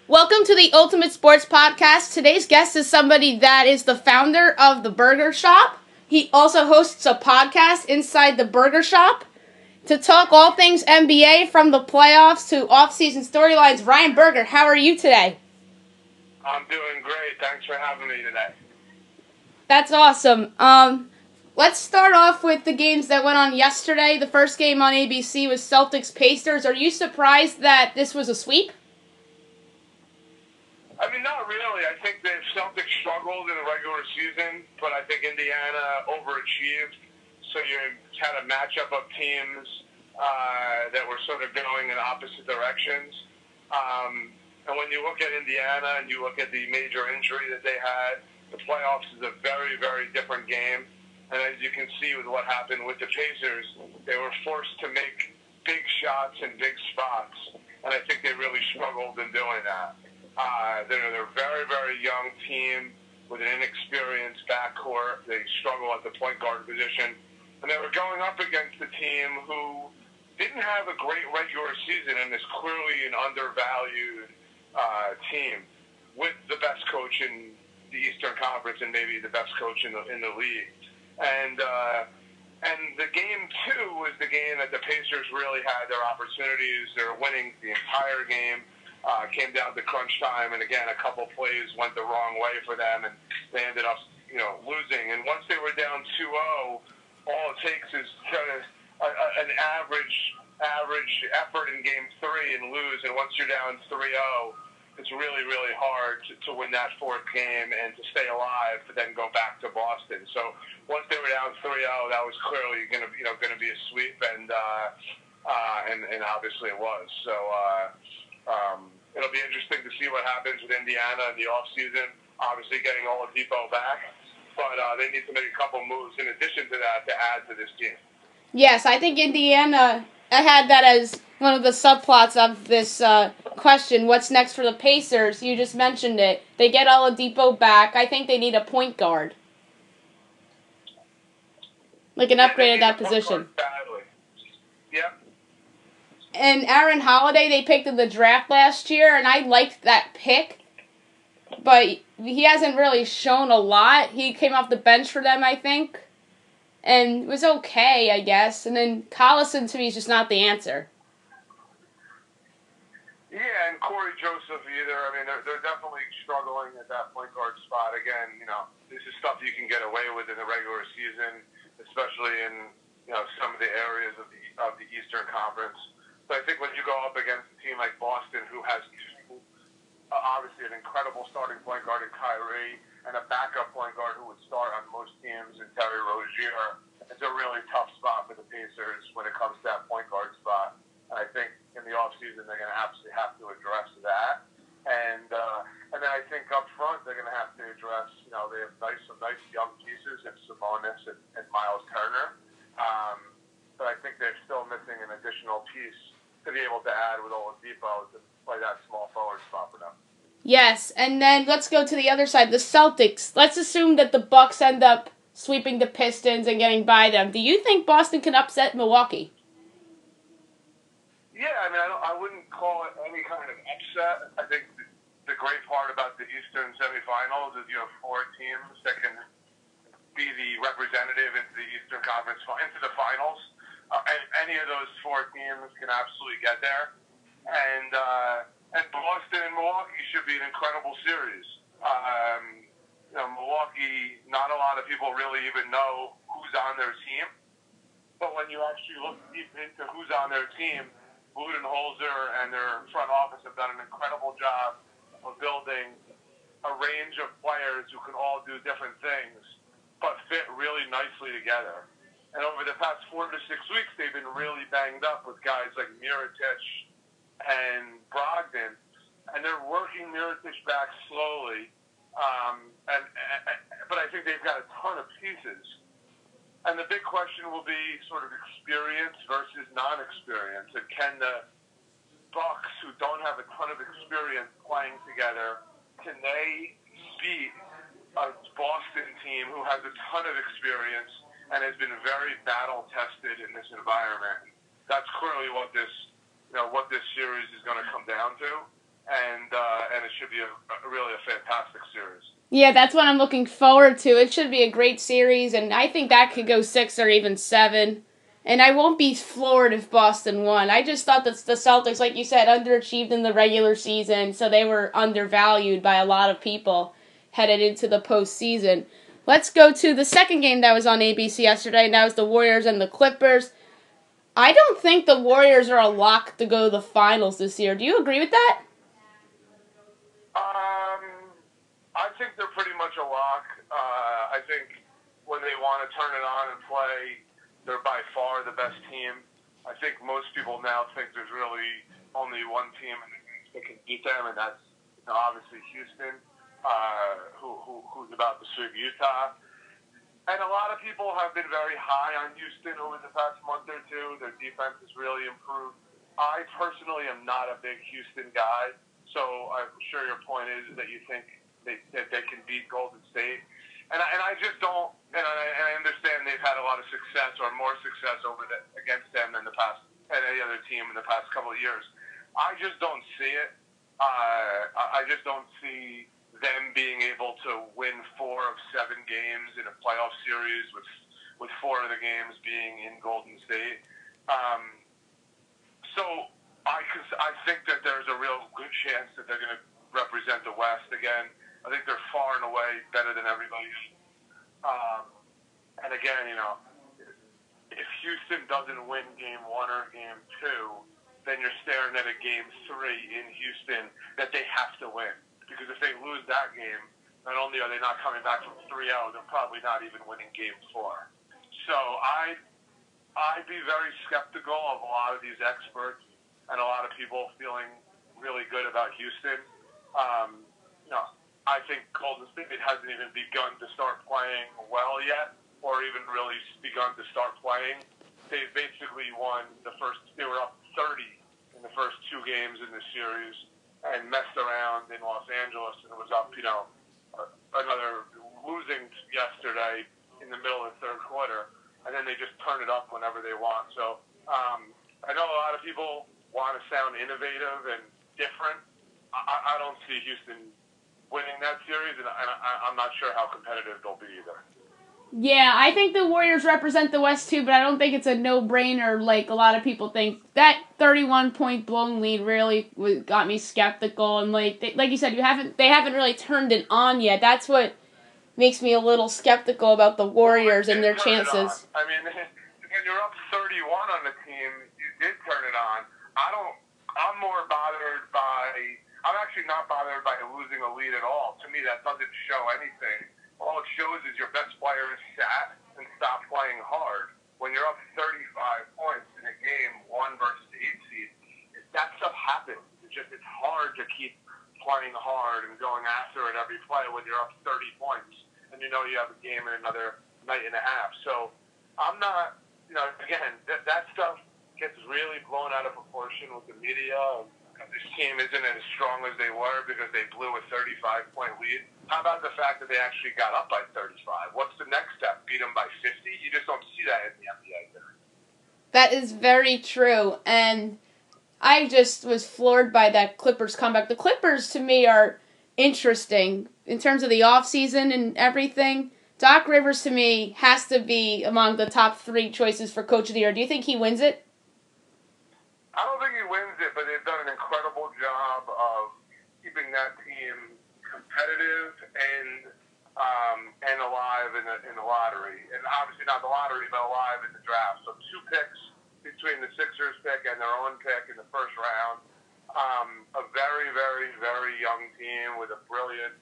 Welcome to the Ultimate Sports Podcast. Today's guest is somebody that is the founder of the Berger Shop. He also hosts a podcast inside the Berger Shop to talk all things NBA from the playoffs to off-season storylines. Ryan Berger, how are you today? I'm doing great. Thanks for having me today. That's awesome. Let's start off with the games that went on yesterday. The first game on ABC was Celtics-Pacers. Are you surprised that this was a sweep? I mean, not really. I think the Celtics struggled in the regular season, but I think Indiana overachieved. So you had a matchup of teams that were sort of going in opposite directions. And when you look at Indiana and you look at the major injury that they had, the playoffs is a very, very different game. And as you can see with what happened with the Pacers, they were forced to make big shots in big spots. And I think they really struggled in doing that. They're a very, very young team with an inexperienced backcourt. They struggle at the point guard position. And they were going up against a team who didn't have a great regular season and is clearly an undervalued team with the best coach in the Eastern Conference and maybe the best coach in the league. And the game, too, was the game that the Pacers really had their opportunities. They were winning the entire game. Came down to crunch time, and again, a couple plays went the wrong way for them, and they ended up, losing. And once they were down 2-0, all it takes is kind of an average effort in Game 3 and lose. And once you're down 3-0, it's really, really hard to win that fourth game and to stay alive, but then go back to Boston. So once they were down 3-0, that was clearly going to be a sweep, and obviously it was. So. It'll be interesting to see what happens with Indiana in the offseason, obviously getting Oladipo back. But they need to make a couple moves in addition to that to add to this team. Yes, I think Indiana, I had that as one of the subplots of this question. What's next for the Pacers? You just mentioned it. They get Oladipo back. I think they need a point guard. Like an upgrade at that position. Badly. Yep. And Aaron Holiday, they picked in the draft last year, and I liked that pick. But he hasn't really shown a lot. He came off the bench for them, I think. And it was okay, I guess. And then Collison, to me, is just not the answer. Yeah, and Corey Joseph either. I mean, they're definitely struggling at that point guard spot. Again, this is stuff you can get away with in the regular season, especially in, some of the areas of the Eastern Conference. But I think when you go up against a team like Boston, who has obviously an incredible starting point guard in Kyrie and a backup point guard who would start on most teams in Terry Rozier, it's a really tough spot for the Pacers when it comes to that point guard spot. And I think in the offseason they're going to absolutely have to address that. And then I think up front they're going to have to address, they have some nice young pieces in Sabonis and Miles Turner. But I think they're still missing an additional piece to be able to add with Oladipo to play that small forward spot for them. Yes, and then let's go to the other side, the Celtics. Let's assume that the Bucks end up sweeping the Pistons and getting by them. Do you think Boston can upset Milwaukee? Yeah, I mean, I wouldn't call it any kind of upset. I think the great part about the Eastern semifinals is you have four teams that can be the representative into the Eastern Conference, into the finals. And any of those four teams can absolutely get there. And Boston and Milwaukee should be an incredible series. Milwaukee, not a lot of people really even know who's on their team. But when you actually look deep into who's on their team, Budenholzer and their front office have done an incredible job of building a range of players who can all do different things, but fit really nicely together. And over the past 4 to 6 weeks, they've been really banged up with guys like Mirotic and Brogdon, and they're working Mirotic back slowly. But I think they've got a ton of pieces. And the big question will be sort of experience versus non-experience. And can the Bucks, who don't have a ton of experience playing together, can they beat a Boston team who has a ton of experience and has been very battle-tested in this environment? That's clearly what this series is going to come down to. And should be really a fantastic series. Yeah, that's what I'm looking forward to. It should be a great series, and I think that could go 6 or even 7. And I won't be floored if Boston won. I just thought that the Celtics, like you said, underachieved in the regular season, so they were undervalued by a lot of people headed into the postseason. Let's go to the second game that was on ABC yesterday, and that was the Warriors and the Clippers. I don't think the Warriors are a lock to go to the finals this year. Do you agree with that? I think they're pretty much a lock. I think when they want to turn it on and play, they're by far the best team. I think most people now think there's really only one team in the East that can beat them, and that's obviously Houston, who's about to sweep Utah. And a lot of people have been very high on Houston over the past month or two. Their defense has really improved. I personally am not a big Houston guy, so I'm sure your point is that you think that they can beat Golden State. And I just don't, and I understand they've had a lot of success or more success against them than any other team in the past couple of years. I just don't see it. I just don't see them being able to win 4 of 7 games in a playoff series with 4 of the games being in Golden State. So I think that there's a real good chance that they're going to represent the West again. I think they're far and away better than everybody else. And again, if Houston doesn't win Game 1 or Game 2, then you're staring at a Game 3 in Houston that they have to win. Because if they lose that game, not only are they not coming back from 3-0, they're probably not even winning Game 4. So I'd be very skeptical of a lot of these experts and a lot of people feeling really good about Houston. I think Golden State hasn't even begun to start playing well yet, or even really begun to start playing. They basically won they were up 30 in the first 2 games in the series and messed around in Los Angeles and was up, another losing yesterday in the middle of the third quarter, and then they just turn it up whenever they want. So I know a lot of people want to sound innovative and different. I don't see Houston winning that series, and I'm not sure how competitive they'll be either. Yeah, I think the Warriors represent the West too, but I don't think it's a no-brainer like a lot of people think. That 31-point blown lead really got me skeptical, and like you said, they haven't really turned it on yet. That's what makes me a little skeptical about the Warriors and their chances. I mean, when you're up 31 on the team, you did turn it on. I'm more bothered by. I'm actually not bothered by losing a lead at all. To me, that doesn't show anything. All it shows is your best player is sat and stopped playing hard. When you're up 35 points in a game, 1 versus 8 seed, that stuff happens. It's hard to keep playing hard and going after it every play when you're up 30 points and you have a game in another night and a half. So I'm not, again, that stuff gets really blown out of proportion with the media. This team isn't as strong as they were because they blew a 35-point lead. How about the fact that they actually got up by 35? What's the next step? Beat them by 50? You just don't see that in the NBA there. That is very true, and I just was floored by that Clippers comeback. The Clippers, to me, are interesting in terms of the offseason and everything. Doc Rivers, to me, has to be among the top 3 choices for Coach of the Year. Do you think he wins it? I don't think he wins it, but they've done an incredible job of keeping that team competitive and alive in the lottery. And obviously not the lottery, but alive in the draft. So 2 picks between the Sixers pick and their own pick in the first round. A very, very, very young team with a brilliant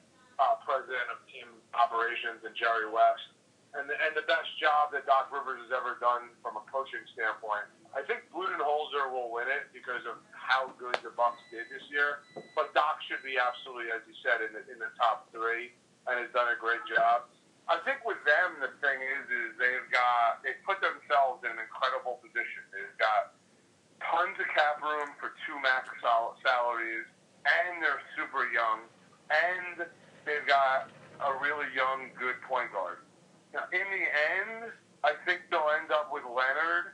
president of team operations in Jerry West. And the best job that Doc Rivers has ever done from a coaching standpoint. I think Budenholzer will win it because of how good the Bucks did this year. But Doc should be absolutely, as you said, in the top 3 and has done a great job. I think with them, the thing is they've put themselves in an incredible position. They've got tons of cap room for 2 max salaries, and they're super young, and they've got a really young, good point guard. Now, in the end, I think they'll end up with Leonard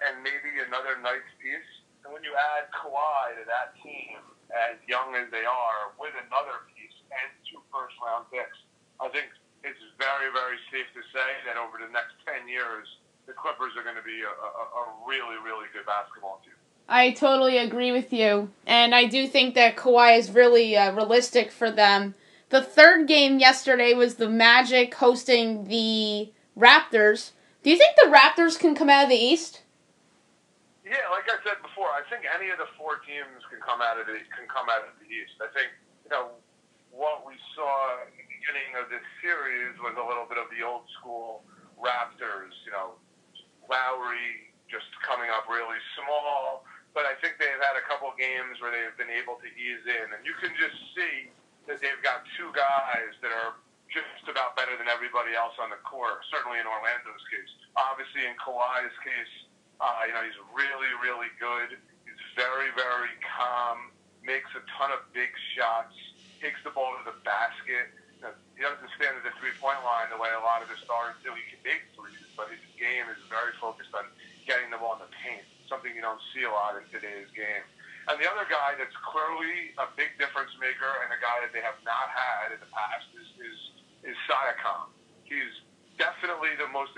and maybe another nice piece. And when you add Kawhi to that team, as young as they are, with another piece and 2 first-round picks, I think it's very, very safe to say that over the next 10 years, the Clippers are going to be a really, really good basketball team. I totally agree with you, and I do think that Kawhi is really realistic for them. The third game yesterday was the Magic hosting the Raptors. Do you think the Raptors can come out of the East? Yeah, like I said before, I think any of the 4 teams can come out of the East. I think what we saw at the beginning of this series was a little bit of the old school Raptors. Lowry just coming up really small, but I think they've had a couple games where they've been able to ease in, and you can just see that they've got 2 guys that are just about better than everybody else on the court. Certainly in Orlando's case, obviously in Kawhi's case. He's really, really good. He's very, very calm, makes a ton of big shots, takes the ball to the basket. He doesn't stand at the three-point line the way a lot of the stars do. He can make threes, but his game is very focused on getting the ball in the paint, something you don't see a lot in today's game. And the other guy that's clearly a big difference maker and a guy that they have not had in the past is Siakam. He's definitely the most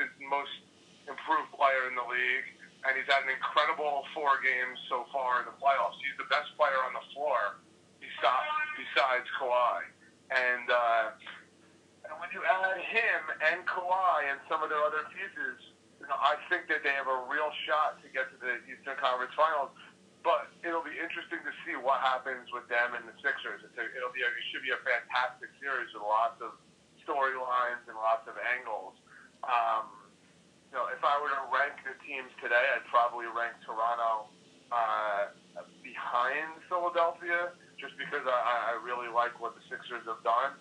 improved player in the league. And he's had an incredible 4 games so far in the playoffs. He's the best player on the floor besides Kawhi. And when you add him and Kawhi and some of their other pieces, I think that they have a real shot to get to the Eastern Conference Finals. But it'll be interesting to see what happens with them and the Sixers. It should be a fantastic series with lots of storylines and lots of angles. If I were to rank the teams today, I'd probably rank Toronto behind Philadelphia, just because I really like what the Sixers have done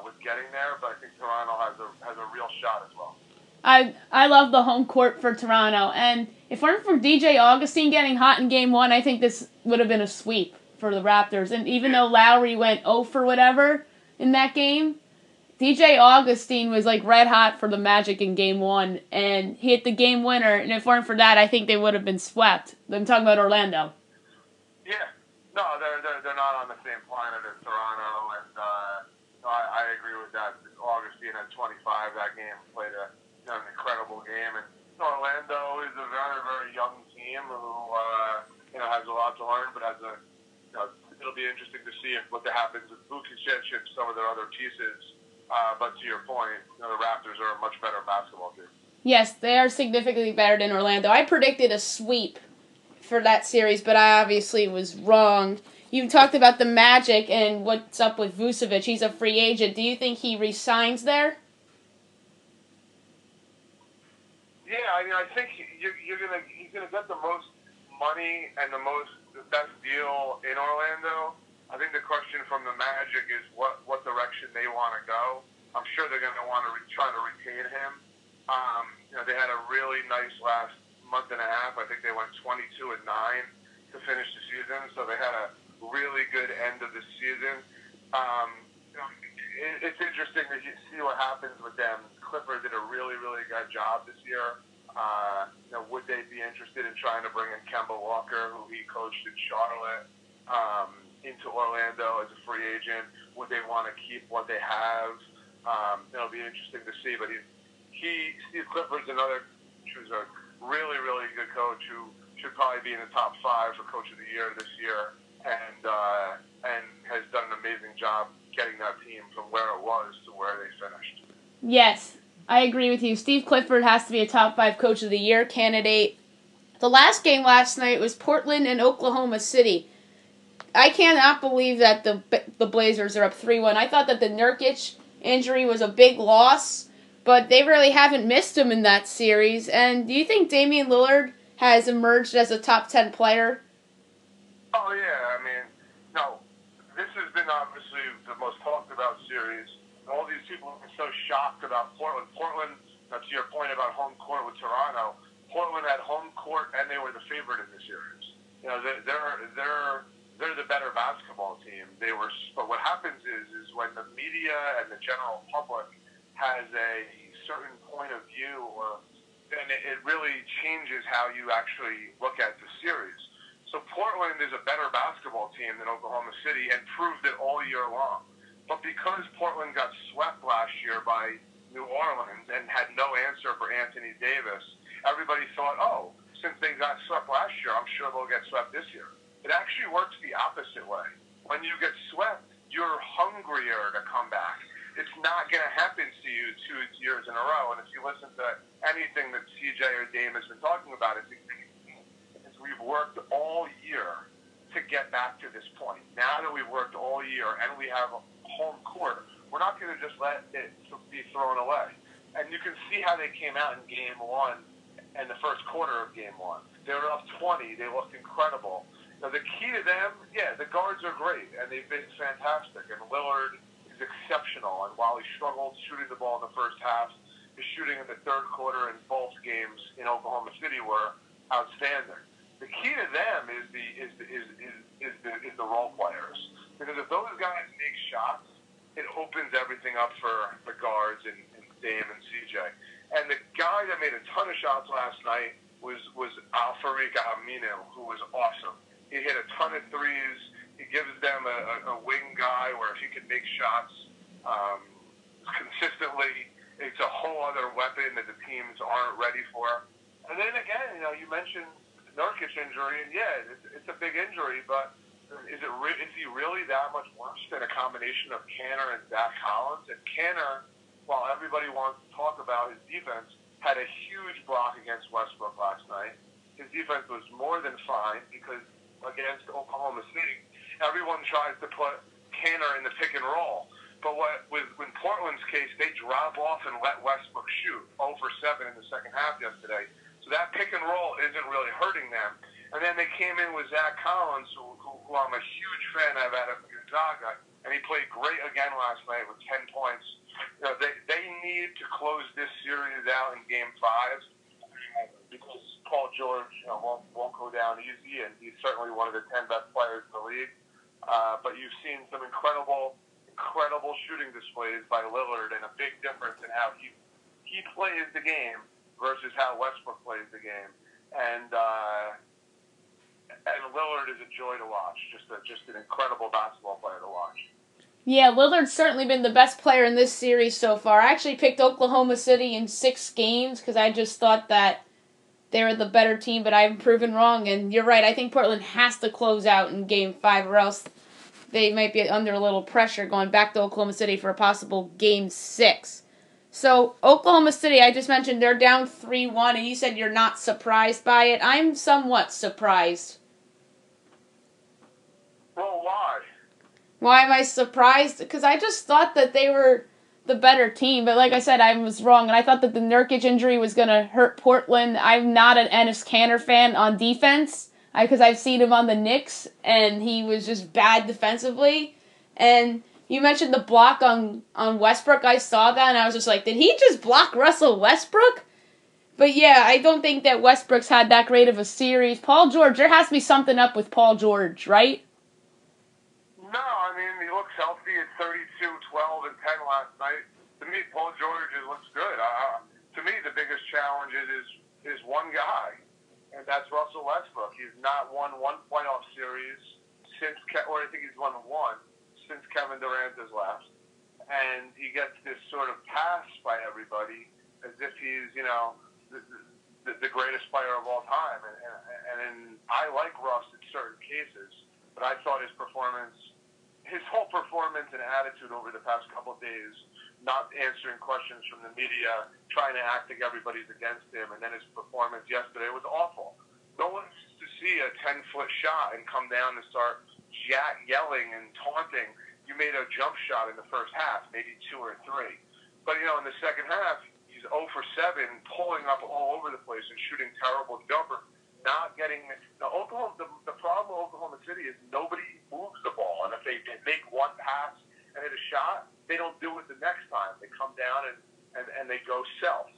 with getting there. But I think Toronto has a real shot as well. I love the home court for Toronto, and if it weren't for DJ Augustine getting hot in Game 1, I think this would have been a sweep for the Raptors. And even though Lowry went 0 for whatever in that game, DJ Augustine was like red hot for the Magic in Game 1, and he hit the game winner, and if it weren't for that, I think they would have been swept. I'm talking about Orlando. Yeah. No, they're not on the same planet as Toronto, and I agree with that. Augustine had 25 that game, played an incredible game, and Orlando is a very, very young team who has a lot to learn, but it'll be interesting to see what happens with Vukic and some of their other pieces. But to your point, the Raptors are a much better basketball team. Yes, they are significantly better than Orlando. I predicted a sweep for that series, but I obviously was wrong. You talked about the Magic and what's up with Vucevic. He's a free agent. Do you think he resigns there? Yeah, I think he's gonna get the most money and the best deal in Orlando. I think the question from the Magic is what direction they want to go. I'm sure they're going to want to try to retain him. They had a really nice last month and a half. I think they went 22-9 to finish the season, so they had a really good end of the season. It's interesting to see what happens with them. Clippers did a really, really good job this year. Would they be interested in trying to bring in Kemba Walker, who he coached in Charlotte, into Orlando as a free agent? Would they want to keep what they have? It'll be interesting to see. But Steve Clifford's another who's a really, really good coach who should probably be in the top 5 for Coach of the Year this year, and has done an amazing job getting that team from where it was to where they finished. Yes, I agree with you. Steve Clifford has to be a top 5 Coach of the Year candidate. The last game last night was Portland and Oklahoma City. I cannot believe that the Blazers are up 3-1. I thought that the Nurkic injury was a big loss, but they really haven't missed him in that series. And do you think Damian Lillard has emerged as a top 10 player? Oh, yeah. No. This has been obviously the most talked about series. All these people have been so shocked about Portland. Portland, to your point about home court with Toronto, Portland had home court and they were the favorite in the series. They're the better basketball team. But what happens is when the media and the general public has a certain point of view, then it really changes how you actually look at the series. So Portland is a better basketball team than Oklahoma City and proved it all year long. But because Portland got swept last year by New Orleans and had no answer for Anthony Davis, everybody thought, oh, since they got swept last year, I'm sure they'll get swept this year. It actually works the opposite way. When you get swept, you're hungrier to come back. It's not going to happen to you 2 years in a row. And if you listen to anything that CJ or Dame has been talking about, it's we've worked all year to get back to this point. Now that we've worked all year and we have a home court, we're not going to just let it be thrown away. And you can see how they came out in Game 1 and the first quarter of Game 1. They were up 20. They looked incredible. Now, the key to them, the guards are great, and they've been fantastic. And Lillard is exceptional. And while he struggled shooting the ball in the first half, his shooting in the third quarter in both games in Oklahoma City were outstanding. The key to them is the role players, because if those guys make shots, it opens everything up for the guards and Dame and CJ. And the guy that made a ton of shots last night was Al-Farouq Aminu, who was awesome. He hit a ton of threes. He gives them a wing guy where if he can make shots consistently, it's a whole other weapon that the teams aren't ready for. And then again, you mentioned Nurkic injury, and it's a big injury, but is he really that much worse than a combination of Kanter and Zach Collins? And Kanter, while everybody wants to talk about his defense, had a huge block against Westbrook last night. His defense was more than fine because against Oklahoma City, everyone tries to put Kanter in the pick and roll. But in Portland's case, they drop off and let Westbrook shoot 0 for 7 in the second half yesterday. So that pick and roll isn't really hurting them. And then they came in with Zach Collins, who I'm a huge fan of out of Gonzaga, and he played great again last night with 10 points. They need to close this series out in Game 5 because Paul George won't go down easy, and he's certainly one of the 10 best players in the league. But you've seen some incredible shooting displays by Lillard, and a big difference in how he plays the game versus how Westbrook plays the game. And Lillard is a joy to watch. Just an incredible basketball player to watch. Yeah, Lillard's certainly been the best player in this series so far. I actually picked Oklahoma City in 6 games because I just thought that they were the better team, but I've proven wrong. And you're right, I think Portland has to close out in Game 5 or else they might be under a little pressure going back to Oklahoma City for a possible Game 6. So, Oklahoma City, I just mentioned they're down 3-1, and you said you're not surprised by it. I'm somewhat surprised. Well, why? Why am I surprised? Because I just thought that they were the better team. But like I said, I was wrong. And I thought that the Nurkic injury was going to hurt Portland. I'm not an Enes Kanter fan on defense. Because I've seen him on the Knicks. And he was just bad defensively. And you mentioned the block on Westbrook. I saw that and I was just like, did he just block Russell Westbrook? But yeah, I don't think that Westbrook's had that great of a series. Paul George, there has to be something up with Paul George, right? No, I mean, he looks healthy at 32, 12, and 10 last night. To me, Paul George looks good. To me, the biggest challenge is one guy, and that's Russell Westbrook. He's not won one playoff series since, or I think he's won one since Kevin Durant has left. And he gets this sort of pass by everybody as if he's, the greatest player of all time. And I like Russ in certain cases, but I thought his whole performance and attitude over the past couple of days, not answering questions from the media, trying to act like everybody's against him, and then his performance yesterday was awful. No one wants to see a 10-foot shot and come down and start yelling and taunting. You made a jump shot in the first half, maybe 2 or 3. But, in the second half, he's 0 for 7, pulling up all over the place and shooting terrible jumpers. Not getting the problem with Oklahoma City is nobody moves the ball, and if they make one pass and hit a shot, they don't do it the next time. They come down and they go self.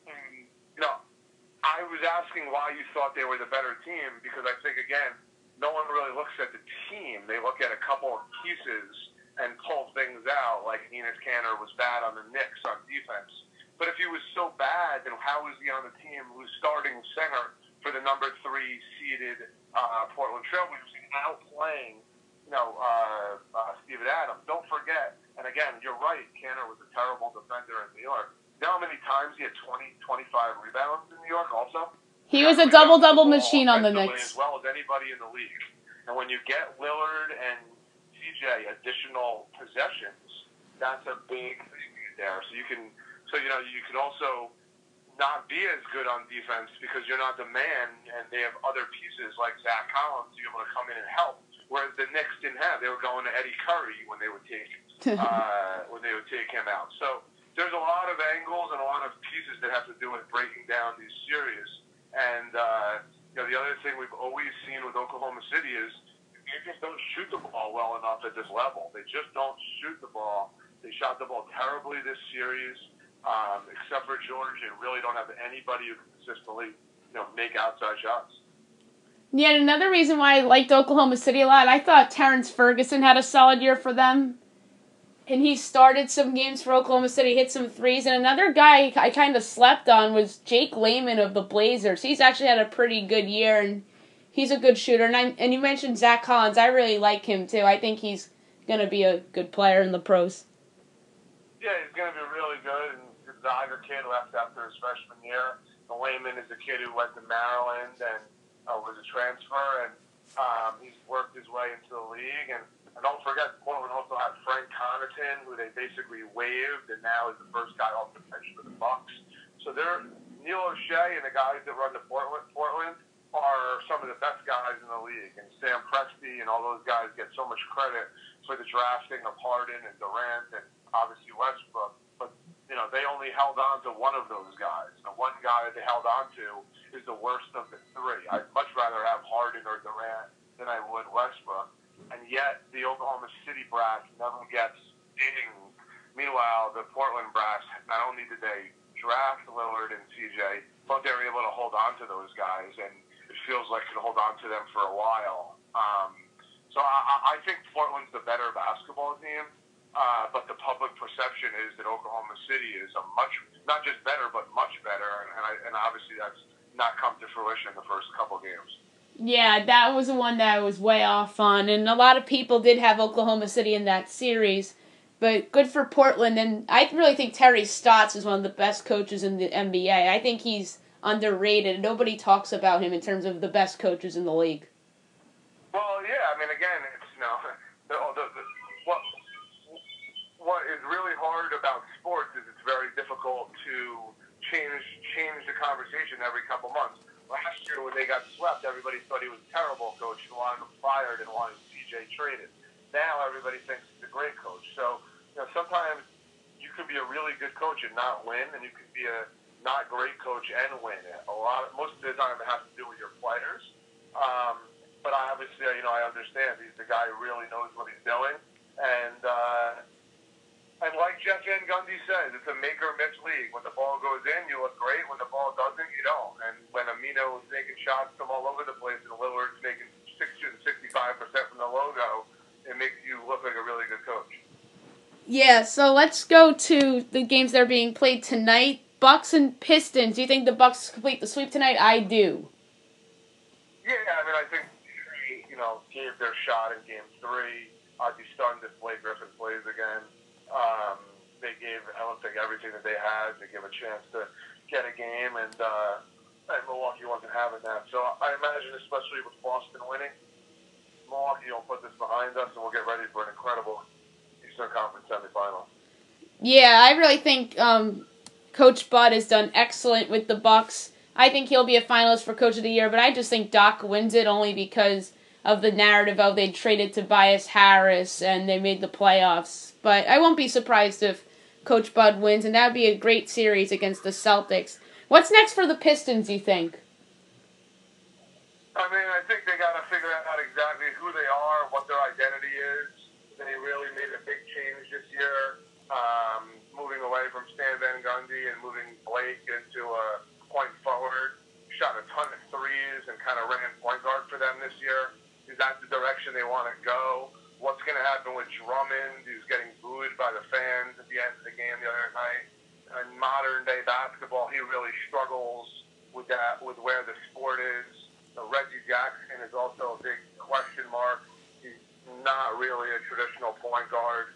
And, I was asking why you thought they were the better team because I think again, no one really looks at the team. They look at a couple of pieces and pull things out. Like Enes Kanter was bad on the Knicks on defense, but if he was so bad, then how is he on the team who's starting center for the number 3 seeded Portland you're right, Canner was a terrible defender in New York. You know how many times he had 20, 25 rebounds in New York also? He was a double-double machine on the Knicks. As well as anybody in the league. And when you get Lillard and CJ additional possessions, that's a big thing there. So you can also not be as good on defense because you're not the man, and they have other pieces like Zach Collins to be able to come in and help. Whereas the Knicks didn't have. They were going to Eddie Curry when they would take him out. So there's a lot of angles and a lot of pieces that have to do with breaking down these series. And the other thing we've always seen with Oklahoma City is they just don't shoot the ball well enough at this level. They just don't shoot the ball. They shot the ball terribly this series. Except for George, they really don't have anybody who can consistently make outside shots. Yeah, another reason why I liked Oklahoma City a lot, I thought Terrence Ferguson had a solid year for them. And he started some games for Oklahoma City, hit some threes. And another guy I kind of slept on was Jake Layman of the Blazers. He's actually had a pretty good year, and he's a good shooter. And you mentioned Zach Collins. I really like him, too. I think he's going to be a good player in the pros. Yeah, he's going to be really good. And the Iger kid left after his freshman year. The Layman is a kid who went to Maryland and was a transfer, and he's worked his way into the league. And don't forget, Portland also had Frank Connaughton, who they basically waived, and now is the first guy off the bench for the Bucks. So Neil O'Shea and the guys that run the Portland are some of the best guys in the league. And Sam Presti and all those guys get so much credit for the drafting of Harden and Durant and obviously Westbrook. But they only held on to one of those guys. The one guy that they held on to is the worst of the three. I'd much rather have Harden or Durant than I would Westbrook. And yet, the Oklahoma City brass never gets dinged. Meanwhile, the Portland brass, not only did they draft Lillard and CJ, but they were able to hold on to those guys, and it feels like they'll hold on to them for a while. So I think Portland's the better basketball team. But the public perception is that Oklahoma City is a much, not just better, but much better, and obviously that's not come to fruition in the first couple games. Yeah, that was the one that I was way off on, and a lot of people did have Oklahoma City in that series, but good for Portland, and I really think Terry Stotts is one of the best coaches in the NBA. I think he's underrated. Nobody talks about him in terms of the best coaches in the league. Well, yeah, I mean, again, it's, what is really hard about sports is it's very difficult to change the conversation every couple months. Last year when they got swept, everybody thought he was a terrible coach and wanted him fired and wanted CJ traded. Now everybody thinks he's a great coach. So sometimes you can be a really good coach and not win, and you can be a not great coach and win. Most of the time it has to do with your players. But obviously, I understand he's the guy who really knows what he's doing, and like Jeff Van Gundy says, it's a make-or-miss league. When the ball goes in, you look great. When the ball doesn't, you don't. And when Amino is making shots from all over the place and Lillard's making 65% from the logo, it makes you look like a really good coach. Yeah, so let's go to the games that are being played tonight. Bucks and Pistons. Do you think the Bucks complete the sweep tonight? I do. Yeah, I mean, I think gave their shot in Game 3. I'd be stunned if Blake Griffin plays again. They gave, I don't think, everything that they had to give a chance to get a game, and Milwaukee wasn't having that. So I imagine, especially with Boston winning, Milwaukee will put this behind us, and we'll get ready for an incredible Eastern Conference semifinal. Yeah, I really think Coach Bud has done excellent with the Bucks. I think he'll be a finalist for Coach of the Year, but I just think Doc wins it only because of the narrative of they traded Tobias Harris and they made the playoffs. But I won't be surprised if Coach Bud wins, and that would be a great series against the Celtics. What's next for the Pistons, you think? I mean, I think they got to figure out exactly who they are, what their identity is. They really made a big change this year, moving away from Stan Van Gundy and moving Blake into a point forward. Shot a ton of threes and kind of ran point guard for them this year. Is that the direction they want to go? What's going to happen with Drummond, who's getting booed by the fans at the end of the game the other night? In modern-day basketball, he really struggles with that, with where the sport is. Reggie Jackson is also a big question mark. He's not really a traditional point guard,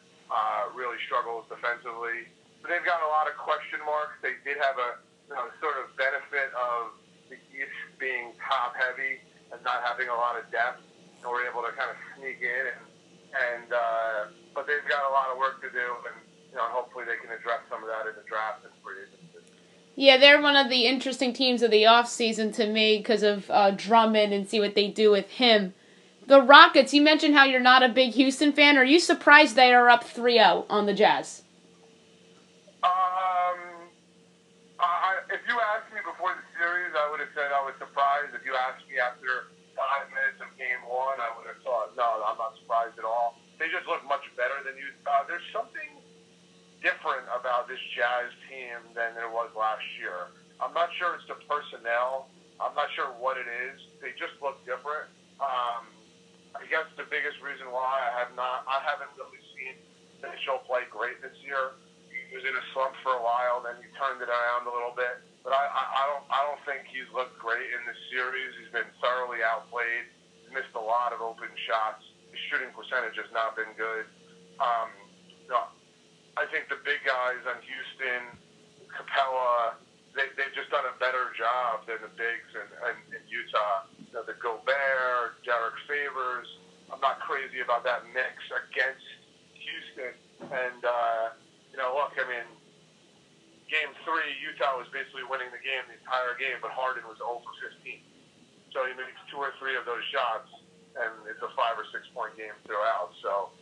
really really struggles defensively. But they've got a lot of question marks. They did have a sort of benefit of the East being top heavy and not having a lot of depth, and were able to kind of sneak in. But they've got a lot of work to do, and hopefully they can address some of that in the draft and free agency. Yeah, they're one of the interesting teams of the offseason to me because of Drummond and see what they do with him. The Rockets, you mentioned how you're not a big Houston fan. Are you surprised they are up 3-0 on the Jazz? If you asked me before the series, I would have said I was surprised. If you asked me after 5 minutes of game 1, I would have thought, no, I'm not surprised at all. They just look much better than you. There's something different about this Jazz team than there was last year. I'm not sure it's the personnel. I'm not sure what it is. They just look different. I guess the biggest reason why I haven't really seen Mitchell play great this year. He was in a slump for a while, then he turned it around a little bit. But I don't think he's looked great in this series. He's been thoroughly outplayed. He's missed a lot of open shots. His shooting percentage has not been good. I think the big guys on Houston, Capella, they've just done a better job than the bigs in Utah. The Gobert, Derek Favors. I'm not crazy about that mix against Houston. And, look, I mean, Game 3, Utah was basically winning the game the entire game, but Harden was 0 for 15. So he makes 2 or 3 of those shots, and it's a 5 or 6 point game throughout. So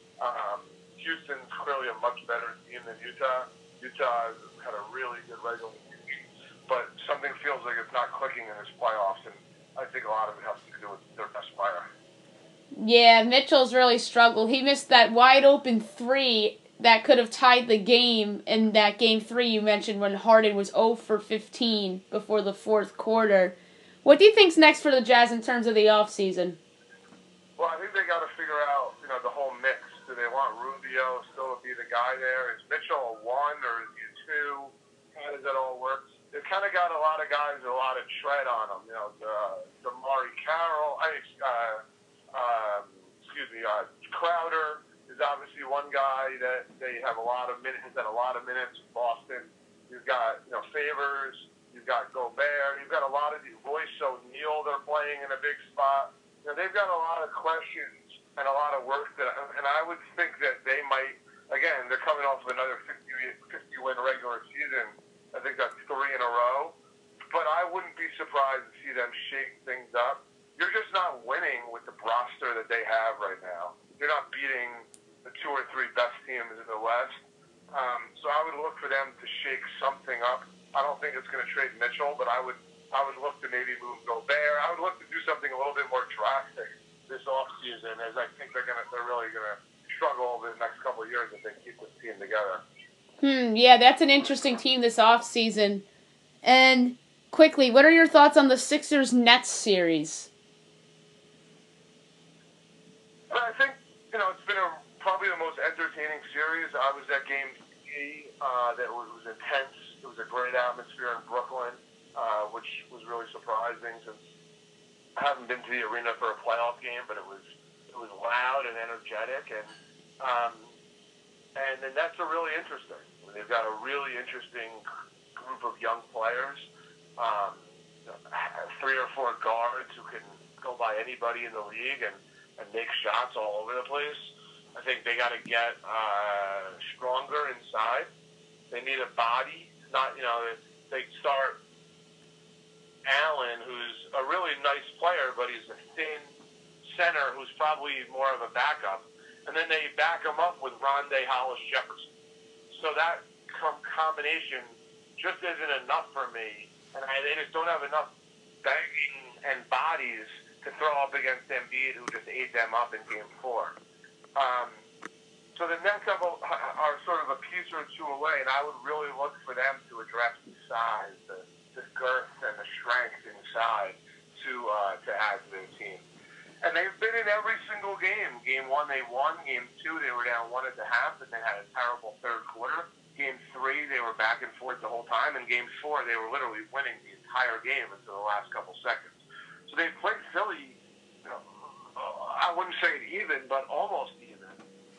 Houston's clearly a much better team than Utah. Utah has had a really good regular season, but something feels like it's not clicking in this playoffs, and I think a lot of it has to do with their best player. Yeah, Mitchell's really struggled. He missed that wide open 3 that could have tied the game in that Game 3 you mentioned when Harden was 0 for 15 before the fourth quarter. What do you think's next for the Jazz in terms of the offseason? Well, I think they got to figure out, the whole mix. Do they want Rubio still to be the guy there? Is Mitchell a 1 or is he a 2? How does that all work? They've kind of got a lot of guys with a lot of tread on them. Damari Carroll, Crowder is obviously one guy that they have a lot of minutes. Has had a lot of minutes in Boston. You've got Favors. You've got Gobert. You've got a lot of these. Royce O'Neal. They're playing in a big spot. They've got a lot of questions and a lot of work and I would think that they might. Again, they're coming off of another 50-win regular season. I think that's 3 in a row. But I wouldn't be surprised to see them shake things up. You're just not winning with the roster that they have right now. You're not beating the 2 or 3 best teams in the West. So I would look for them to shake something up. I don't think it's going to trade Mitchell, but I would look to maybe move Gobert. I would look to do something a little bit more drastic this offseason, as I think they're really going to struggle over the next couple of years if they keep this team together. Yeah, that's an interesting team this offseason. And quickly, what are your thoughts on the Sixers-Nets series? I think, it's been probably the most entertaining series. I was at Game 3. That was intense. It was a great atmosphere in Brooklyn, which was really surprising since I haven't been to the arena for a playoff game, but it was loud and energetic, and the Nets are really interesting. They've got a really interesting group of young players, 3 or 4 guards who can go by anybody in the league and make shots all over the place. I think they got to get stronger inside. They need a body. Not they start Allen, who's a really nice player, but he's a thin center who's probably more of a backup. And then they back him up with Rondé Hollis Jefferson. So that combination just isn't enough for me. And they just don't have enough banging and bodies to throw up against Embiid, who just ate them up in Game 4. So the Nets are sort of a piece or 2 away, and I would really look for them to address the size, the girth, and the strength inside to add to their team. And they've been in every single game. Game 1, they won. Game 2, they were down 1 at the half, and they had a terrible third quarter. Game 3, they were back and forth the whole time. And Game 4, they were literally winning the entire game until the last couple seconds. So they played Philly, I wouldn't say even, but almost even.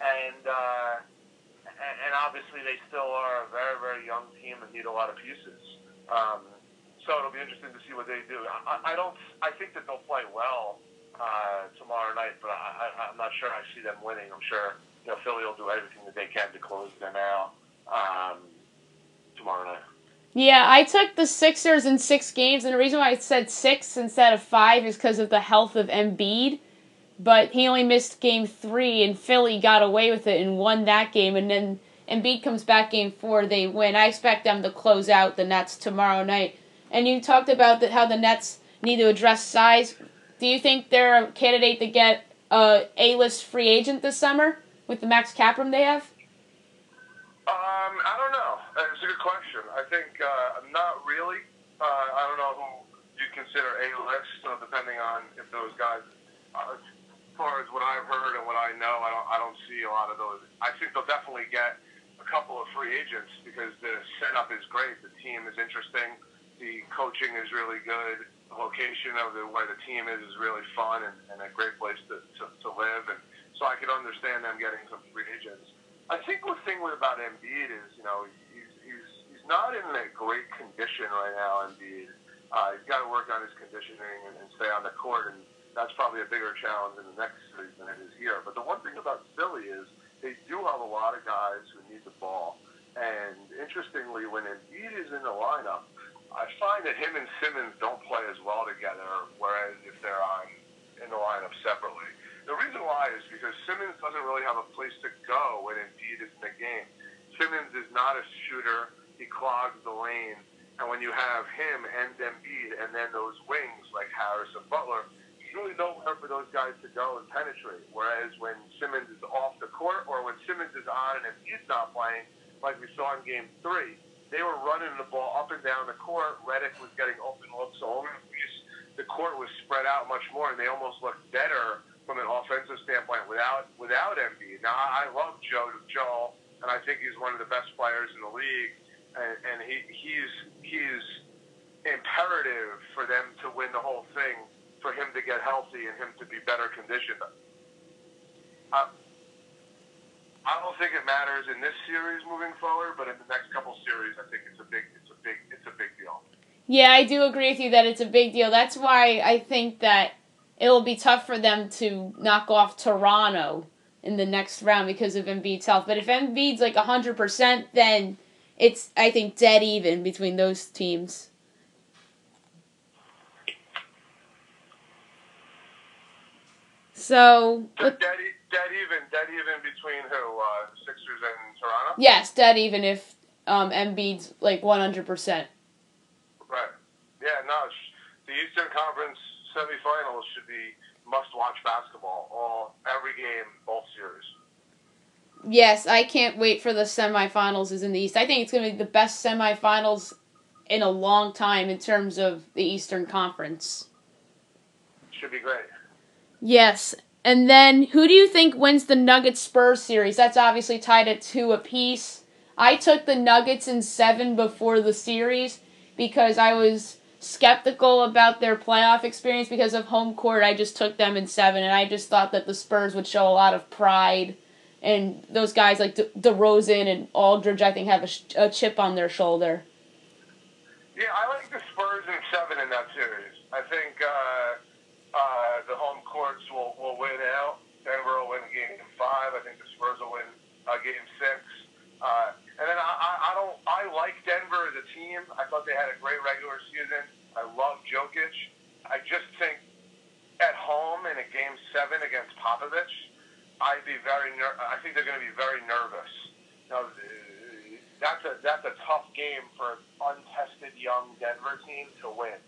And obviously they still are a very, very young team and need a lot of pieces. So it'll be interesting to see what they do. I think that they'll play well tomorrow night, but I'm not sure I see them winning. I'm sure Philly will do everything that they can to close them out tomorrow night. Yeah, I took the Sixers in 6 games, and the reason why I said 6 instead of 5 is because of the health of Embiid. But he only missed game 3, and Philly got away with it and won that game. And then Embiid comes back game 4, they win. I expect them to close out the Nets tomorrow night. And you talked about how the Nets need to address size. Do you think they're a candidate to get a A-list free agent this summer with the max cap room they have? I don't know. It's a good question. I think not really. I don't know who you consider A-list, so depending on if those guys, as far as what I've heard and what I know, I don't see a lot of those. I think they'll definitely get a couple of free agents because the setup is great. The team is interesting. The coaching is really good. The location of where the team is really fun and a great place to live. And so I could understand them getting some free agents. I think the thing about Embiid is, he's not in a great condition right now, Embiid. He's got to work on his conditioning and stay on the court, and that's probably a bigger challenge in the next series than it is here. But the one thing about Philly is they do have a lot of guys who need the ball. And interestingly, when Embiid is in the lineup, I find that him and Simmons don't play as well together, whereas if they're in the lineup separately. The reason why is because Simmons doesn't really have a place to go when Embiid is in the game. Simmons is not a shooter. He clogs the lane. And when you have him and Embiid and then those wings like Harris and Butler, there's really nowhere for those guys to go and penetrate. Whereas when Simmons is off the court or when Simmons is on and Embiid's not playing, like we saw in Game 3, they were running the ball up and down the court. Redick was getting open looks all over the place. The court was spread out much more, and they almost looked better from an offensive standpoint without Embiid. Now, I love Joel, and I think he's one of the best players in the league, and he's imperative for them to win the whole thing, for him to get healthy and him to be better conditioned. I don't think it matters in this series moving forward, but in the next couple series, I think it's a big deal. Yeah, I do agree with you that it's a big deal. That's why I think that it'll be tough for them to knock off Toronto in the next round because of Embiid's health. But if Embiid's like 100%, then it's, I think, dead even between those teams. So dead even between who? Sixers and Toronto? Yes, dead even if Embiid's like 100%. Right. Yeah, no, the Eastern Conference semifinals should be must-watch basketball, every game, both series. Yes, I can't wait for the semifinals is in the East. I think it's going to be the best semifinals in a long time in terms of the Eastern Conference. Should be great. Yes. And then, who do you think wins the Nuggets-Spurs series? That's obviously tied at 2 apiece. I took the Nuggets in 7 before the series because I was skeptical about their playoff experience because of home court. I just took them in 7, and I just thought that the Spurs would show a lot of pride. And those guys like DeRozan and Aldridge, I think, have a chip on their shoulder. Yeah, I like the Spurs in 7 in that series. I think the home courts will win out. Denver will win Game 5. I think the Spurs will win Game 6. And then I like Denver as a team. I thought they had a great regular season. I love Jokic. I just think at home in a Game 7 against Popovich, I think they're going to be very nervous. Now, that's a tough game for an untested young Denver team to win.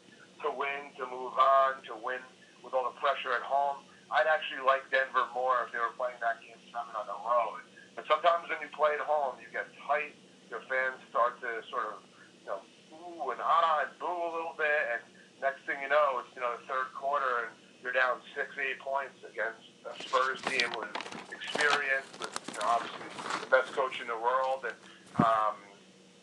To move on, to win with all the pressure at home. I'd actually like Denver more if they were playing that Game 7 on the road. But sometimes when you play at home, you get tight. Your fans start to sort of, ooh and ah and boo a little bit. And next thing you know, it's, the third quarter and you're down 6-8 points against a Spurs team with experience, with, obviously the best coach in the world. And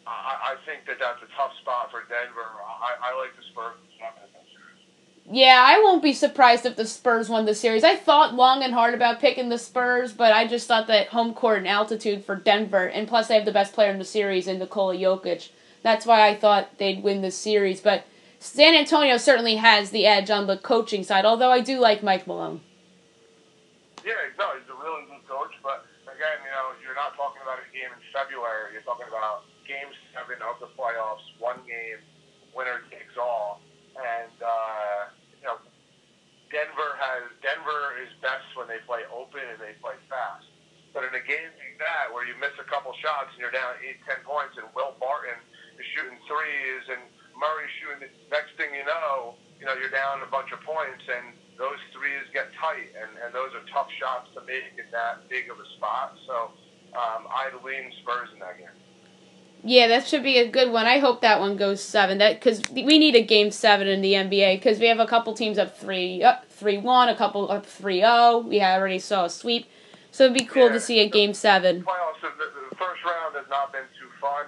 I think that's a tough spot for Denver. I like the Spurs in that series. Yeah, I won't be surprised if the Spurs won the series. I thought long and hard about picking the Spurs, but I just thought that home court and altitude for Denver, and plus they have the best player in the series in Nikola Jokic. That's why I thought they'd win the series. But San Antonio certainly has the edge on the coaching side, although I do like Mike Malone. Yeah, no, he's a really good coach, but again, you're not talking about a game in February. You're talking about Game 7 of the playoffs, one game, winner takes all, and Denver is best when they play open and they play fast. But in a game like that, where you miss a couple shots and you're down 8-10 points, and Will Barton is shooting threes and Murray's shooting, the next thing you know, you're down a bunch of points, and those threes get tight, and those are tough shots to make in that big of a spot. So I'd lean Spurs in that game. Yeah, that should be a good one. I hope that one goes 7. Because we need a Game 7 in the NBA, because we have a couple teams up 3-1, a couple up 3-0. We already saw a sweep. So it'd be cool to see a Game 7. Playoffs, the first round has not been too fun.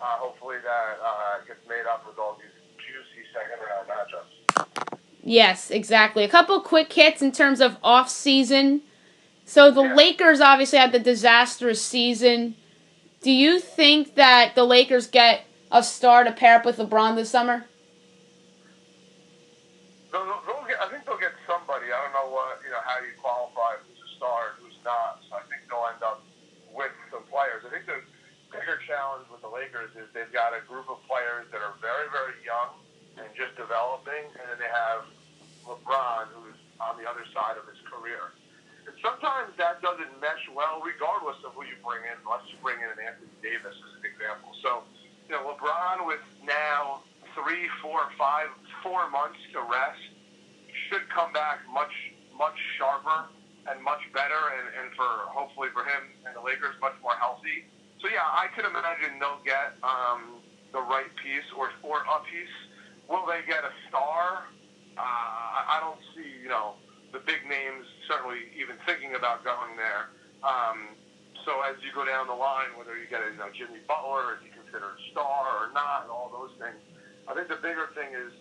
Hopefully that gets made up with all these juicy second-round matchups. Yes, exactly. A couple quick hits in terms of off-season. So the Lakers obviously had the disastrous season. Do you think that the Lakers get a star to pair up with LeBron this summer? I think they'll get somebody. I don't know how you qualify who's a star and who's not. So I think they'll end up with some players. I think the bigger challenge with the Lakers is they've got a group of players that are very, very young and just developing, and then they have LeBron, who's on the other side of his career. And sometimes that doesn't mesh well, regardless of who you bring in. Let's bring in an Anthony Davis as an example. So, LeBron with now 4 months to rest should come back much, much sharper and much better, and hopefully for him and the Lakers, much more healthy. So, yeah, I could imagine they'll get the right piece or a piece. Will they get a star? I don't see, the big names certainly even thinking about going there. So as you go down the line, whether you get a Jimmy Butler, if you consider a star or not, and all those things, I think the bigger thing is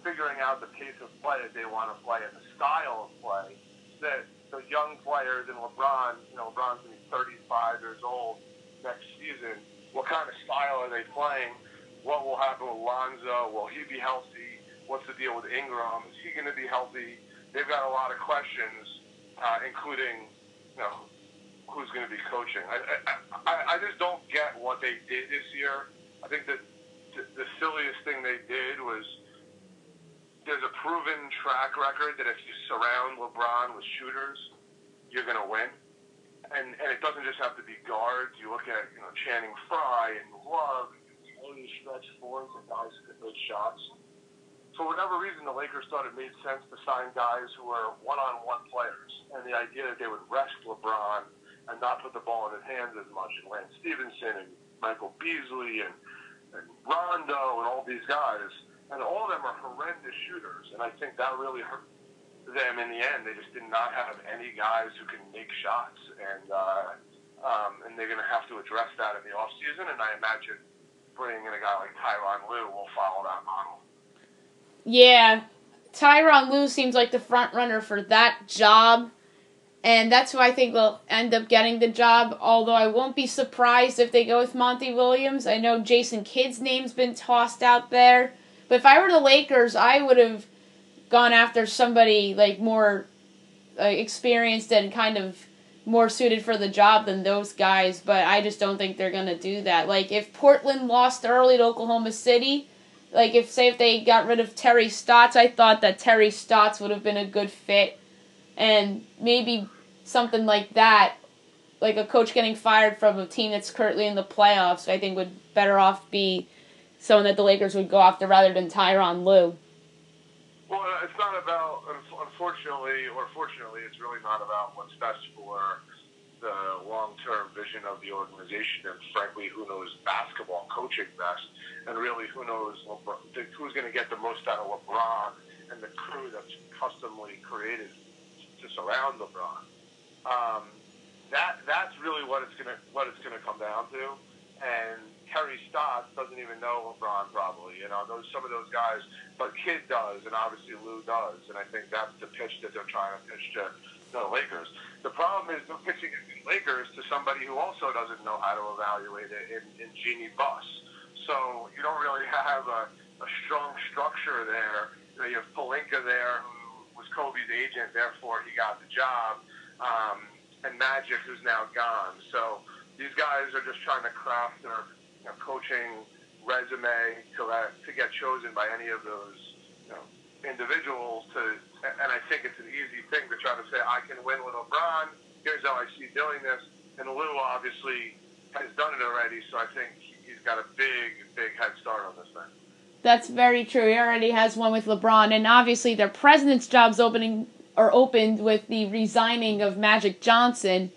figuring out the pace of play that they want to play and the style of play. That the young players and LeBron, LeBron's going to be 35 years old next season. What kind of style are they playing? What will happen with Lonzo? Will he be healthy? What's the deal with Ingram? Is he going to be healthy? They've got a lot of questions, including, who's going to be coaching. I just don't get what they did this year. I think that the silliest thing they did was there's a proven track record that if you surround LeBron with shooters, you're going to win. And it doesn't just have to be guards. You look at, Channing Frye and Love, all these stretch fours and guys who can make shots. For whatever reason, the Lakers thought it made sense to sign guys who were one-on-one players. And the idea that they would rest LeBron and not put the ball in his hands as much, and Lance Stevenson and Michael Beasley and Rondo and all these guys, and all of them are horrendous shooters. And I think that really hurt them in the end. They just did not have any guys who can make shots. And they're going to have to address that in the offseason. And I imagine bringing in a guy like Tyronn Lue will follow that model. Yeah, Tyronn Lue seems like the front runner for that job, and that's who I think will end up getting the job, although I won't be surprised if they go with Monty Williams. I know Jason Kidd's name's been tossed out there, but if I were the Lakers, I would have gone after somebody more experienced and kind of more suited for the job than those guys, but I just don't think they're going to do that. If Portland lost early to Oklahoma City, if they got rid of Terry Stotts, I thought that Terry Stotts would have been a good fit. And maybe something like that, like a coach getting fired from a team that's currently in the playoffs, I think would better off be someone that the Lakers would go after rather than Tyronn Lue. Well, it's not about, unfortunately, or fortunately, it's really not about what's best for the long-term vision of the organization, and frankly, who knows basketball coaching best, and really who knows who's going to get the most out of LeBron and the crew that's customly created to surround LeBron. That's really what it's gonna come down to. And Terry Stotts doesn't even know LeBron probably, some of those guys. But Kidd does, and obviously Lou does, and I think that's the pitch that they're trying to pitch to the Lakers. The problem is they're pitching it to the Lakers to somebody who also doesn't know how to evaluate it in Jeannie Buss. So you don't really have a strong structure there. You have Pelinka there, who was Kobe's agent, therefore he got the job, and Magic, who's now gone. So these guys are just trying to craft their coaching resume to get chosen by any of those individuals. And I think it's an easy thing to try to say, I can win with LeBron. Here's how I see doing this. And Lou obviously has done it already, so I think he's got a big head start on this thing. That's very true. He already has one with LeBron, and obviously their president's job's opened with the resigning of Magic Johnson.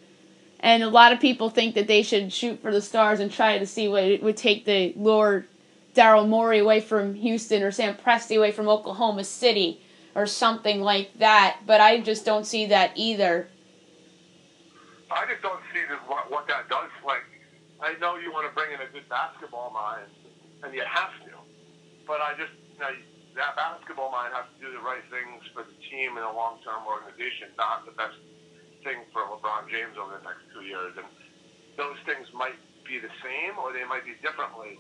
And a lot of people think that they should shoot for the stars and try to see what it would take to lure Daryl Morey away from Houston or Sam Presti away from Oklahoma City or something like that. But I just don't see that either. I just don't see what that does. Like, I know you want to bring in a good basketball mind, and you have to. But I just, that basketball mind has to do the right things for the team in a long-term organization, not the best thing for LeBron James over the next 2 years. And those things might be the same, or they might be different. But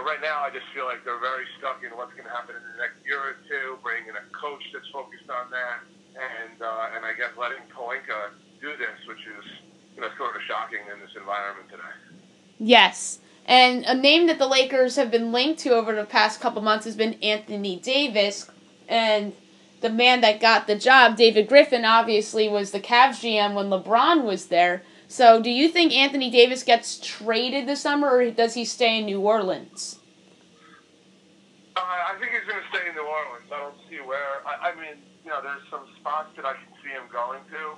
right now, I just feel like they're very stuck in what's going to happen in the next year or two, bringing in a coach that's focused on that, and I guess letting Pelinka do this, which is sort of shocking in this environment today. Yes. And a name that the Lakers have been linked to over the past couple months has been Anthony Davis. And the man that got the job, David Griffin, obviously was the Cavs GM when LeBron was there. So do you think Anthony Davis gets traded this summer, or does he stay in New Orleans? I think he's going to stay in New Orleans. I don't see where. I mean, there's some spots that I can see him going to.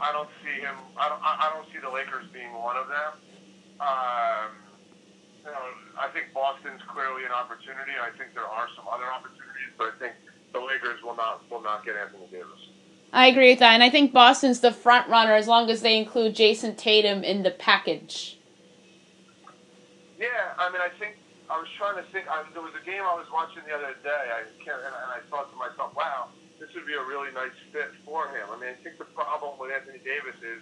I don't see him. I don't see the Lakers being one of them. I think Boston's clearly an opportunity. I think there are some other opportunities, but I think the Lakers will not get Anthony Davis. I agree with that, and I think Boston's the front runner as long as they include Jason Tatum in the package. Yeah, I mean, I was trying to think. There was a game I was watching the other day, and I thought to myself, wow, this would be a really nice fit for him. I mean, I think the problem with Anthony Davis is,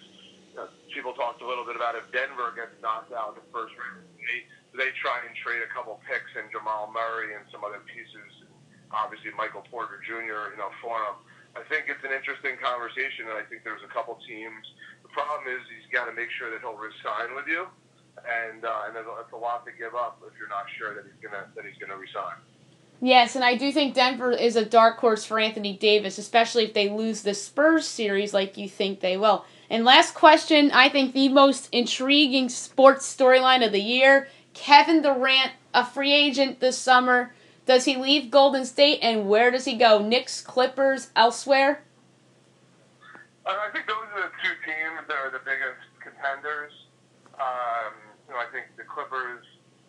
people talked a little bit about if Denver gets knocked out in the first round, they try and trade a couple picks and Jamal Murray and some other pieces, obviously Michael Porter Jr., for him. I think it's an interesting conversation, and I think there's a couple teams. The problem is he's got to make sure that he'll resign with you, and it's a lot to give up if you're not sure that he's gonna resign. Yes, and I do think Denver is a dark horse for Anthony Davis, especially if they lose the Spurs series like you think they will. And last question, I think the most intriguing sports storyline of the year, Kevin Durant, a free agent this summer. Does he leave Golden State, and where does he go? Knicks, Clippers, elsewhere? I think those are the two teams that are the biggest contenders. I think the Clippers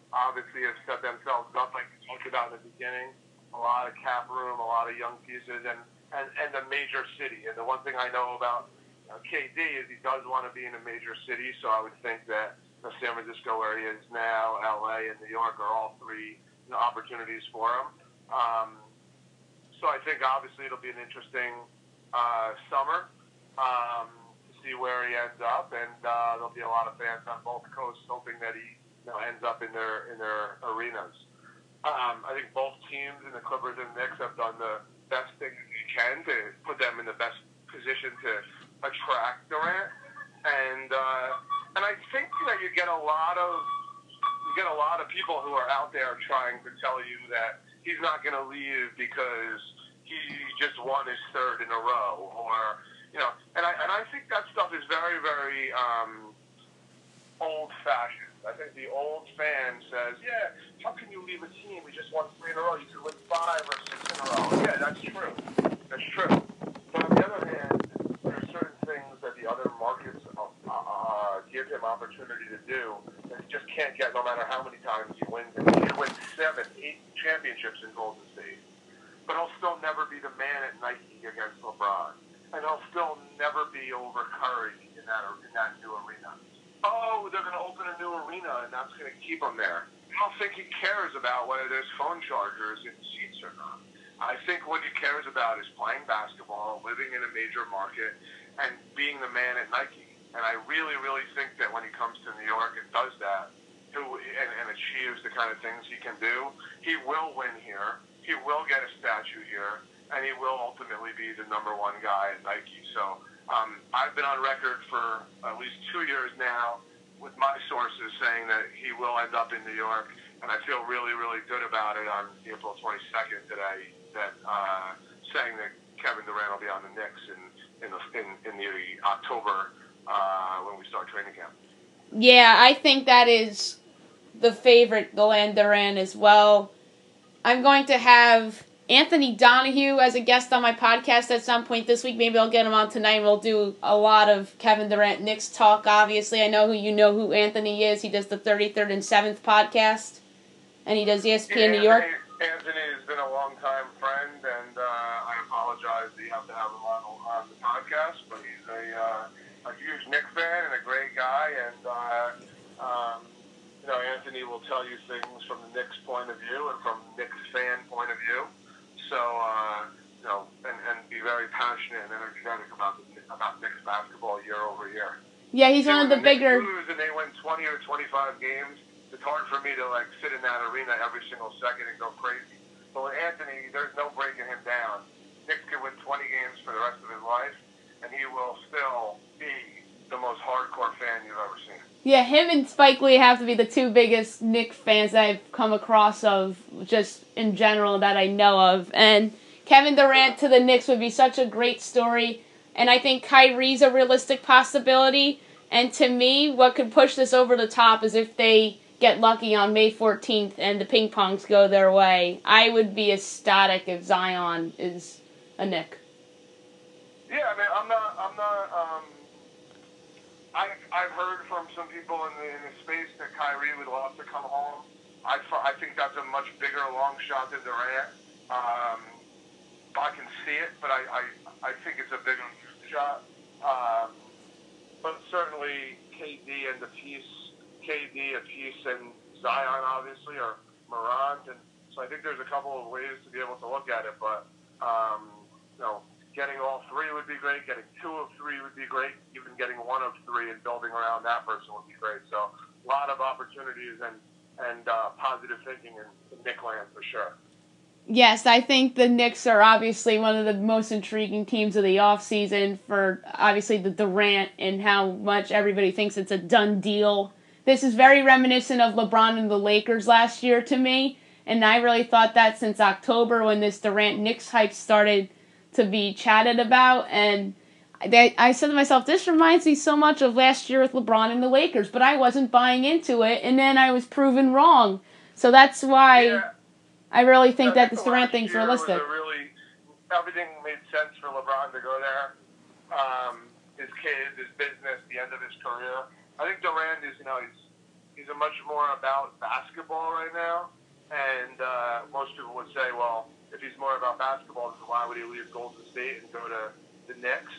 obviously have set themselves up, like we talked about in the beginning, a lot of cap room, a lot of young pieces, and a major city. And the one thing I know about KD is he does want to be in a major city, so I would think that San Francisco, where he is now, LA, and New York are all three opportunities for him. So I think obviously it'll be an interesting summer to see where he ends up, and there'll be a lot of fans on both coasts hoping that he ends up in their arenas. I think both teams, in the Clippers and Knicks, have done the best thing they can to put them in the best position to attract Durant, and I think that you get a lot of people who are out there trying to tell you that he's not going to leave because he just won his third in a row, or and I think that stuff is very, very old-fashioned. I think the old fan says, yeah, how can you leave a team? We just won 3 in a row. You could win 5 or 6 in a row. Yeah, that's true. That's true. But on the other hand, there are certain things that the other markets give him opportunity to do that he just can't get no matter how many times he wins. He could win 7, 8 championships in Golden State, but he'll still never be the man at Nike against LeBron. And he'll still never be over Curry in that new arena. oh, they're going to open a new arena and that's going to keep them there. I don't think he cares about whether there's phone chargers in seats or not. I think what he cares about is playing basketball, living in a major market, and being the man at Nike. And I really, really think that when he comes to New York and does that, and achieves the kind of things he can do, he will win here. He will get a statue here, and he will ultimately be the number one guy at Nike. So I've been on record for at least 2 years now with my sources saying that he will end up in New York, and I feel really, really good about it on April 22nd today, that saying that Kevin Durant will be on the Knicks in the October when we start training camp. Yeah, I think that is the favorite, the land Durant as well. I'm going to have Anthony Donahue as a guest on my podcast at some point this week. Maybe I'll get him on tonight. We'll do a lot of Kevin Durant Knicks talk, obviously. I know who Anthony is. He does the 33rd and 7th podcast, and he does ESPN New York. Anthony has been a long-time friend, and I apologize that you have to have him on the podcast, but he's a huge Knicks fan and a great guy, and Anthony will tell you things from the Knicks point of view and from Knicks fan point of view. So, and be very passionate and energetic about Knicks basketball year over year. Yeah, he's one of the bigger. And they win 20 or 25 games. It's hard for me to sit in that arena every single second and go crazy. But with Anthony, there's no breaking him down. Knicks can win 20 games for the rest of his life, and he will still be the most hardcore fan you've ever seen. Yeah, him and Spike Lee have to be the two biggest Knicks fans that I've come across of, just in general, that I know of. And Kevin Durant to the Knicks would be such a great story. And I think Kyrie's a realistic possibility. And to me, what could push this over the top is if they get lucky on May 14th and the ping pongs go their way. I would be ecstatic if Zion is a Knick. Yeah, I mean, I'm not. I've heard from some people in the space that Kyrie would love to come home. I think that's a much bigger long shot than Durant. I can see it, but I think it's a bigger shot. But certainly KD and Appice, and Zion obviously, or Morant, and so I think there's a couple of ways to be able to look at it. But getting all three would be great. Getting 2 of 3 would be great. Even getting 1 of 3 and building around that person would be great. So a lot of opportunities and positive thinking in Knick land for sure. Yes, I think the Knicks are obviously one of the most intriguing teams of the offseason for obviously the Durant and how much everybody thinks it's a done deal. This is very reminiscent of LeBron and the Lakers last year to me, and I really thought that since October when this Durant Knicks hype started to be chatted about, and I said to myself, this reminds me so much of last year with LeBron and the Lakers, but I wasn't buying into it, and then I was proven wrong. So that's why I really think that this Durant thing's realistic. Everything made sense for LeBron to go there. His kids, his business, the end of his career. I think Durant is, he's a much more about basketball right now, and most people would say, well, if he's more about basketball, then why would he leave Golden State and go to the Knicks?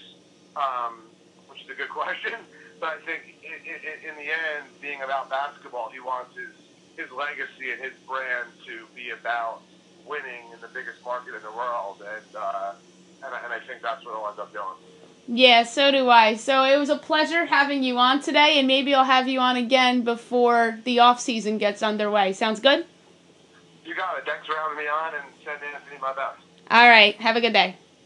Which is a good question. But I think in the end, being about basketball, he wants his legacy and his brand to be about winning in the biggest market in the world. And I think that's what he'll end up doing. Yeah, so do I. So it was a pleasure having you on today, and maybe I'll have you on again before the off-season gets underway. Sounds good? You got it. Thanks for having me on, and send Anthony my best. All right. Have a good day.